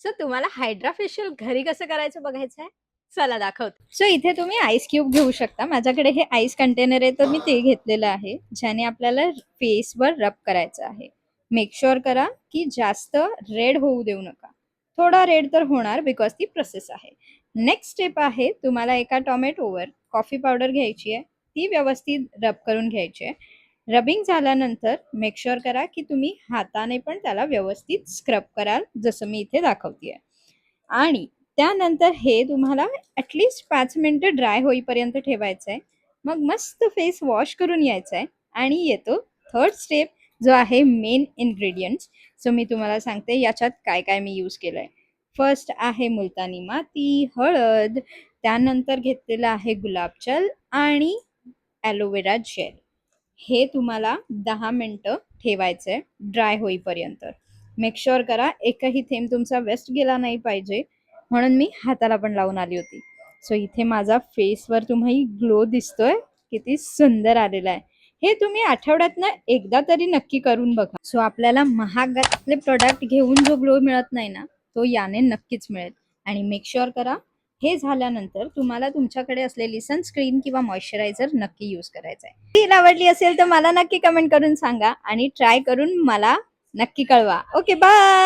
So तुम्हाला hydra facial घरी कसं करायचं बघायचं आहे? चला दाखवते. सो इथे तुम्ही आईस क्यूब घेऊ शकता. माझ्याकडे हे आईस कंटेनर आहे तर मी ते घेतलेलं आहे, ज्याने आपल्याला फेसवर रब करायचं आहे. मेक शुअर करा की जास्त रेड होऊ देऊ नका. थोडा रेड तर होणार बिकॉज ती प्रोसेस आहे. नेक्स्ट स्टेप आहे, तुम्हाला एका टोमॅटोवर कॉफी पावडर घ्यायची आहे. ती व्यवस्थित रब करून घ्यायची आहे. रबिंग झाल्यानंतर मेक शुअर करा की तुम्ही हाताने पण त्याला व्यवस्थित स्क्रब कराल, जसं मी इथे दाखवतेय. आणि त्यानंतर हे तुम्हाला ॲटलीस्ट 5 मिनिटं ड्राय होईपर्यंत ठेवायचं आहे. मग मस्त फेस वॉश करून यायचा आहे. आणि येतो थर्ड स्टेप, जो आहे मेन इन्ग्रेडियंट्स. सो मी तुम्हाला सांगते याच्यात काय काय मी यूज केलं आहे. फर्स्ट आहे मुलतानी माती, हळद, त्यानंतर घेतलेलं आहे गुलाबजल आणि ॲलोवेरा जेल. हे तुम्हाला 10 मिनिटं ठेवायचं आहे ड्राय होईपर्यंत. मेक शुअर करा एकही थेंब तुमचा वेस्ट गेला नाही पाहिजे, म्हणून मी हाताला पण लावून आली होती. सो इथे माझा फेसवर तुम्ही ग्लो दिसतोय, किती सुंदर आलेला आहे. हे तुम्ही आठवड्यातनं एकदा तरी नक्की करून बघा. सो आपल्याला महागातले प्रोडक्ट घेऊन जो ग्लो मिळत नाही ना, तो याने नक्कीच मिळेल. आणि मेक शुअर करा हे झाल्यानंतर तुम्हाला तुमच्याकडे असलेली सनस्क्रीन किंवा मॉइश्चरायझर नक्की यूज करायचा आहे. रील आवडली असेल तर मला नक्की कमेंट करून सांगा आणि ट्राय करून मला नक्की कळवा. Okay, bye.